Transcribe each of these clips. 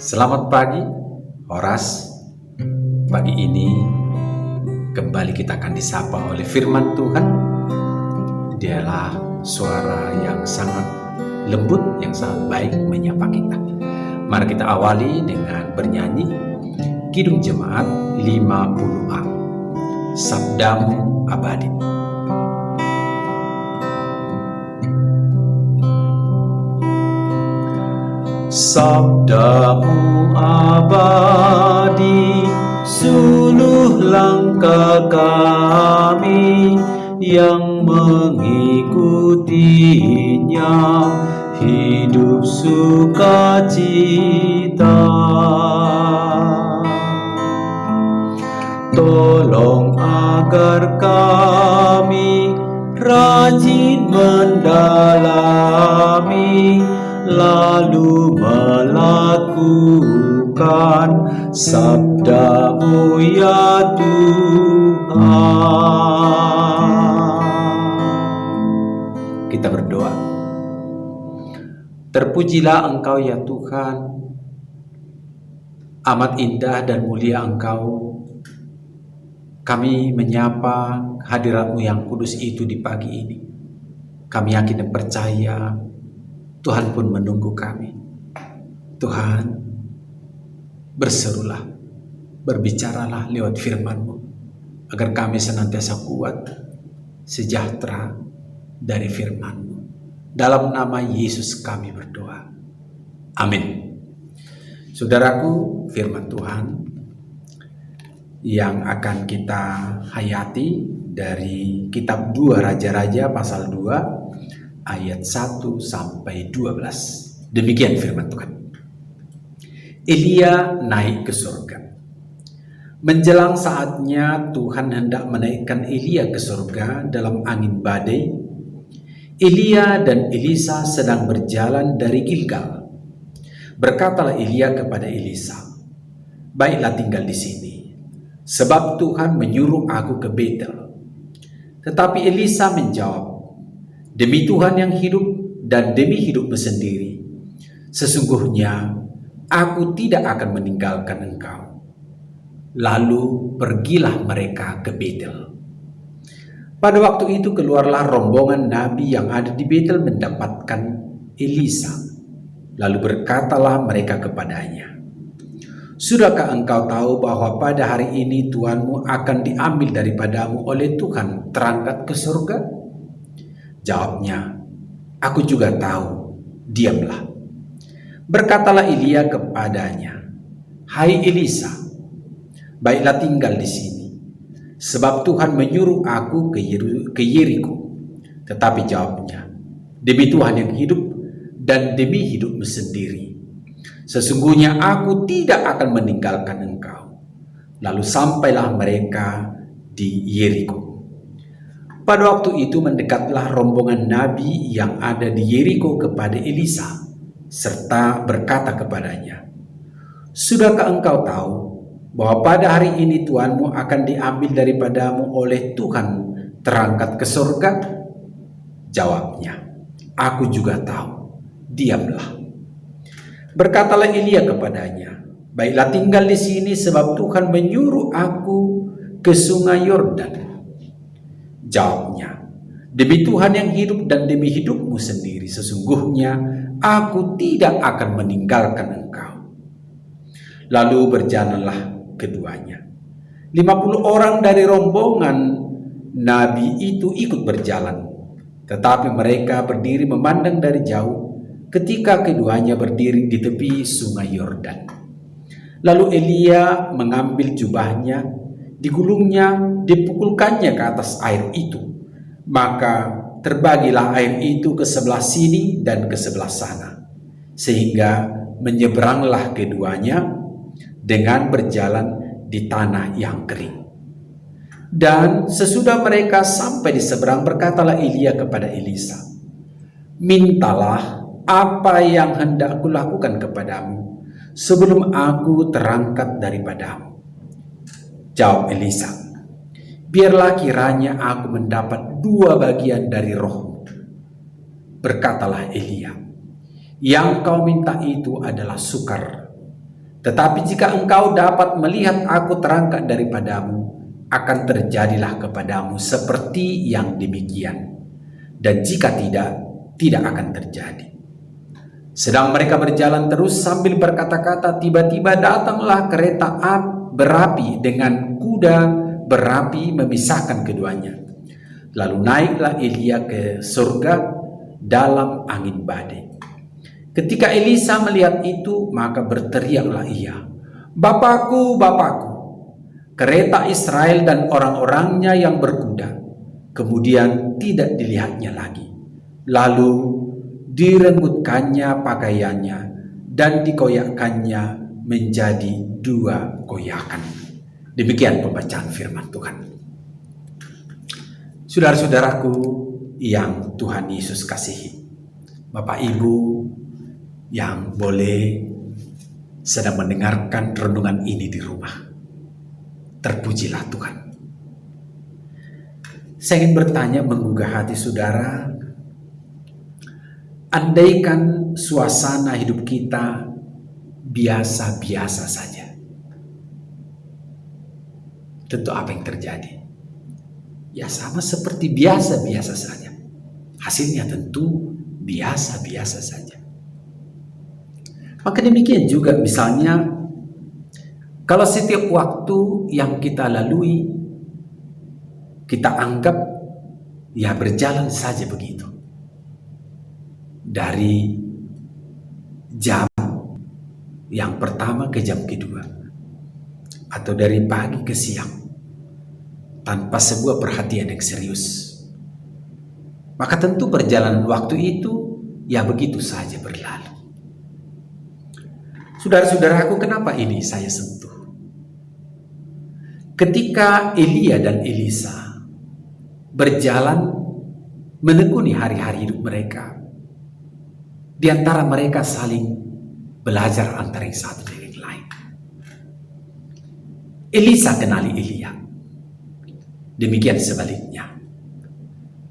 Selamat pagi, Horas. Pagi ini kembali kita akan disapa oleh firman Tuhan. Dialah suara yang sangat lembut, yang sangat baik menyapa kita. Mari kita awali dengan bernyanyi Kidung Jemaat 50A, Sabdamu Abadi. Sabdamu abadi, suluh langkah kami yang mengikutinya, hidup sukacita. Tolong agar kami rajin mendalami, lalu melakukan sabdamu ya Tuhan. Kita berdoa. Terpujilah Engkau ya Tuhan, amat indah dan mulia Engkau. Kami menyapa hadirat-Mu yang kudus itu di pagi ini. Kami yakin dan percaya Tuhan pun menunggu kami. Tuhan, berserulah, berbicaralah lewat firman-Mu, agar kami senantiasa kuat, sejahtera dari firman-Mu. Dalam nama Yesus kami berdoa. Amin. Saudaraku, firman Tuhan yang akan kita hayati dari kitab 2 Raja-Raja pasal 2 ayat 1 sampai 12. Demikian firman Tuhan. Elia naik ke surga. Menjelang saatnya Tuhan hendak menaikkan Elia ke surga dalam angin badai, Elia dan Elisa sedang berjalan dari Gilgal. Berkatalah Elia kepada Elisa, "Baiklah tinggal di sini, sebab Tuhan menyuruh aku ke Betel." Tetapi Elisa menjawab, "Demi Tuhan yang hidup dan demi hidupmu sendiri, sesungguhnya aku tidak akan meninggalkan engkau." Lalu pergilah mereka ke Betel. Pada waktu itu keluarlah rombongan nabi yang ada di Betel mendapatkan Elisa. Lalu berkatalah mereka kepadanya, "Sudahkah engkau tahu bahwa pada hari ini Tuhanmu akan diambil daripadamu oleh Tuhan terangkat ke surga?" Jawabnya, "Aku juga tahu, diamlah." Berkatalah Elia kepadanya, "Hai Elisa, baiklah tinggal di sini, sebab Tuhan menyuruh aku ke Yeriko." Tetapi jawabnya, "Demi Tuhan yang hidup dan demi hidupmu sendiri, sesungguhnya aku tidak akan meninggalkan engkau." Lalu sampailah mereka di Yeriko. Pada waktu itu mendekatlah rombongan nabi yang ada di Yeriko kepada Elisa, serta berkata kepadanya, "Sudahkah engkau tahu bahwa pada hari ini Tuhanmu akan diambil daripadamu oleh Tuhan terangkat ke surga?" Jawabnya, "Aku juga tahu, diamlah." Berkatalah Elia kepadanya, "Baiklah tinggal di sini, sebab Tuhan menyuruh aku ke sungai Yordan." Jawabnya, "Demi Tuhan yang hidup dan demi hidupmu sendiri, sesungguhnya aku tidak akan meninggalkan engkau." Lalu berjalanlah keduanya. 50 orang dari rombongan nabi itu ikut berjalan, tetapi mereka berdiri memandang dari jauh ketika keduanya berdiri di tepi sungai Yordan. Lalu Elia mengambil jubahnya, digulungnya, dipukulkannya ke atas air itu. Maka terbagilah air itu ke sebelah sini dan ke sebelah sana, sehingga menyeberanglah keduanya dengan berjalan di tanah yang kering. Dan sesudah mereka sampai di seberang, berkatalah Elia kepada Elisa, "Mintalah apa yang hendak kulakukan kepadamu sebelum aku terangkat daripadamu." Jawab Elisa, "Biarlah kiranya aku mendapat 2 bagian dari rohmu." Berkatalah Elia, "Yang kau minta itu adalah sukar, Tetapi jika engkau dapat melihat aku terangkat daripadamu, akan terjadilah kepadamu seperti yang demikian. Dan jika tidak, tidak akan terjadi. Sedang mereka berjalan terus sambil berkata-kata, tiba-tiba datanglah kereta berapi dengan kuda berapi memisahkan keduanya. Lalu naiklah Elia ke surga dalam angin badai. Ketika Elisa melihat itu, maka berteriaklah ia, "Bapakku, Bapakku, kereta Israel dan orang-orangnya yang berkuda." Kemudian tidak dilihatnya lagi. Lalu direnggutkannya pakaiannya dan dikoyakkannya menjadi 2 koyakan. Demikian pembacaan firman Tuhan. Saudara-saudaraku yang Tuhan Yesus kasihi, Bapak Ibu yang boleh sedang mendengarkan renungan ini di rumah, terpujilah Tuhan. Saya ingin bertanya, menggugah hati saudara, andaikan suasana hidup kita biasa-biasa saja, tentu apa yang terjadi? Ya sama seperti biasa-biasa saja. Hasilnya tentu biasa-biasa saja. Maka demikian juga misalnya, kalau setiap waktu yang kita lalui, kita anggap ya berjalan saja begitu. Dari jam yang pertama ke jam kedua, atau dari pagi ke siang, tanpa sebuah perhatian yang serius, maka tentu perjalanan waktu itu ya begitu saja berlalu. Saudara-saudaraku, kenapa ini saya sentuh? Ketika Elia dan Elisa berjalan menekuni hari-hari hidup mereka, di antara mereka saling belajar antara yang satu dengan yang lain. Elisa kenali Elia, demikian sebaliknya.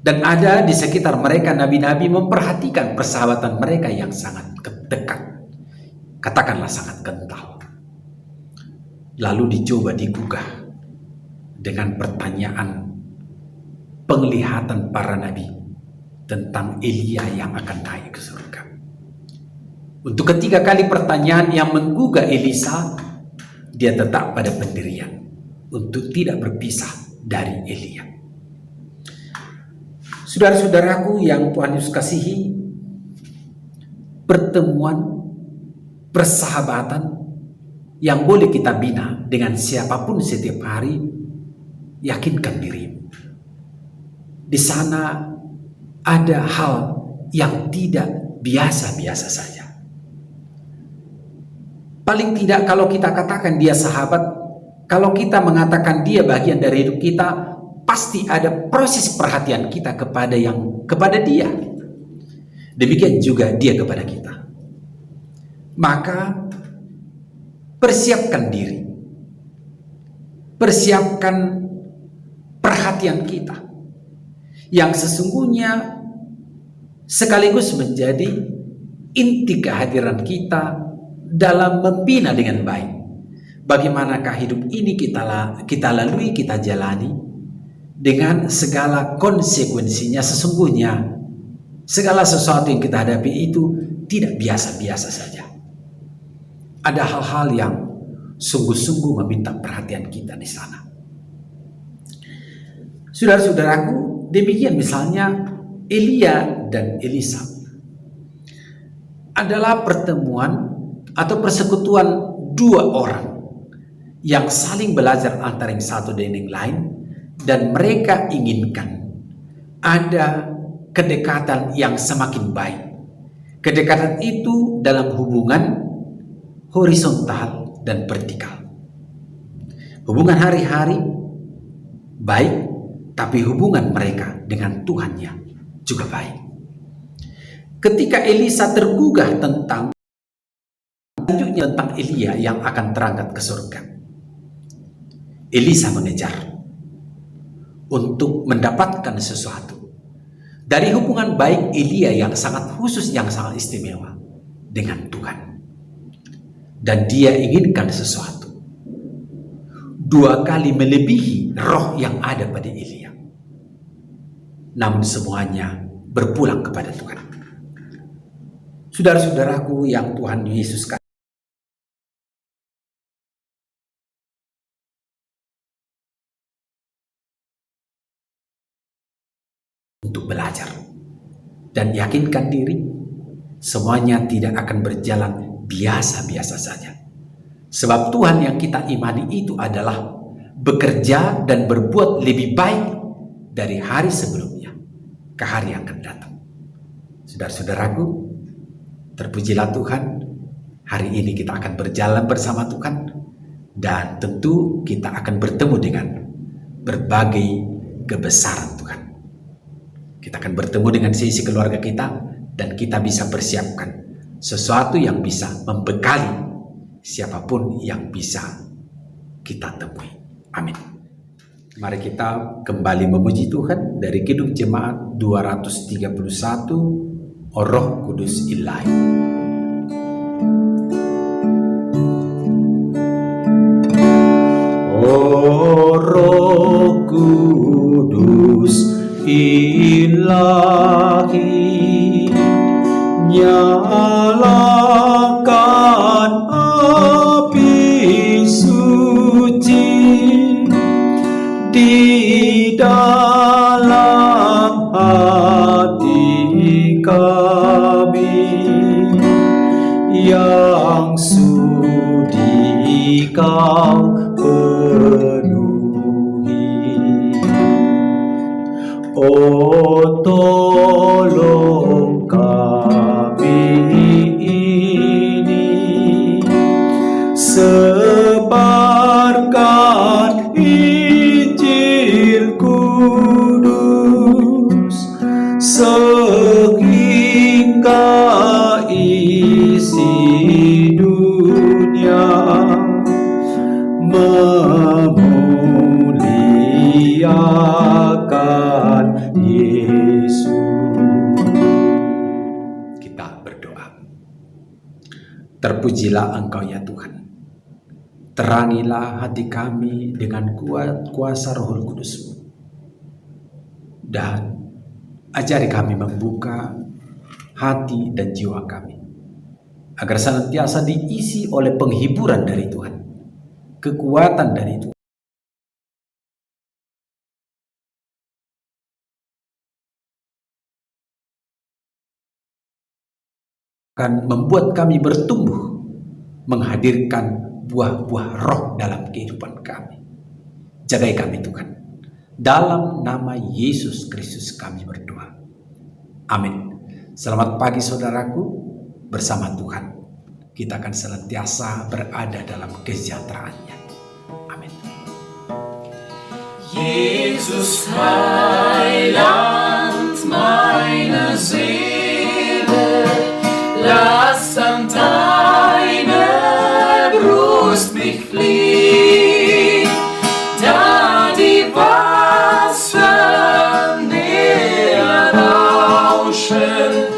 Dan ada di sekitar mereka nabi-nabi memperhatikan persahabatan mereka yang sangat dekat, katakanlah sangat kental. Lalu dicoba digugah dengan pertanyaan penglihatan para nabi tentang Elia yang akan naik ke surga. Untuk ketiga kali pertanyaan yang menggugah Elisa, dia tetap pada pendirian untuk tidak berpisah dari Elia. Saudara-saudaraku yang Tuhan Yesus kasihi, pertemuan, persahabatan yang boleh kita bina dengan siapapun setiap hari, yakinkan dirimu. Di sana ada hal yang tidak biasa-biasa saja. Paling tidak kalau kita katakan dia sahabat, kalau kita mengatakan dia bagian dari hidup kita, pasti ada proses perhatian kita kepada dia. Demikian juga dia kepada kita. Maka persiapkan diri. Persiapkan perhatian kita yang sesungguhnya sekaligus menjadi inti kehadiran kita dalam membina dengan baik. Bagaimanakah hidup ini kita lalui, kita jalani dengan segala konsekuensinya. Sesungguhnya segala sesuatu yang kita hadapi itu tidak biasa-biasa saja. Ada hal-hal yang sungguh-sungguh meminta perhatian kita di sana. Saudara-saudaraku, demikian misalnya Elia dan Elisa adalah pertemuan atau persekutuan 2 orang yang saling belajar antara yang satu dengan yang lain, dan mereka inginkan ada kedekatan yang semakin baik. Kedekatan itu dalam hubungan horizontal dan vertikal. Hubungan hari-hari baik, tapi hubungan mereka dengan Tuhannya juga baik. Ketika Elisa tergugah tentang selanjutnya tentang Elia yang akan terangkat ke surga, Elisa mengejar untuk mendapatkan sesuatu dari hubungan baik Elia yang sangat khusus, yang sangat istimewa dengan Tuhan. dan dia inginkan sesuatu. 2 kali melebihi roh yang ada pada Elia. Namun semuanya berpulang kepada Tuhan. Saudara-saudaraku yang Tuhan Yesus kasih, untuk belajar dan yakinkan diri, semuanya tidak akan berjalan biasa-biasa saja. Sebab Tuhan yang kita imani itu adalah bekerja dan berbuat lebih baik dari hari sebelumnya ke hari yang akan datang. Saudara-saudaraku, terpujilah Tuhan. Hari ini kita akan berjalan bersama Tuhan, dan tentu kita akan bertemu dengan berbagai kebesaran Tuhan. Kita akan bertemu dengan sisi keluarga kita, dan kita bisa persiapkan sesuatu yang bisa membekali siapapun yang bisa kita temui. Amin. Mari kita kembali memuji Tuhan dari Kidung Jemaat 231, O Roh Kudus Ilahi. O Roh Kudus Ilahi, nyalakan api suci di dalam hati kami yang sudi Kau penuhi. Oh, tolong kami ini, sebarkan Injil kudus sehingga isi dunia memuliakan Yesus. Kita berdoa. Terpujilah Engkau ya Tuhan. Terangilah hati kami dengan kuasa Roh Kudus-Mu, dan ajari kami membuka hati dan jiwa kami agar senantiasa diisi oleh penghiburan dari Tuhan, kekuatan dari Tuhan, akan membuat kami bertumbuh, menghadirkan buah-buah roh dalam kehidupan kami. Jagai kami Tuhan. Dalam nama Yesus Kristus kami berdoa. Amin. Selamat pagi saudaraku, bersama Tuhan kita akan senantiasa berada dalam kesejahteraan-Nya. Amin. Jesus, Heiland meiner Seele, lass an deine Brust mich fliehen, da die Wasser näher rauschen.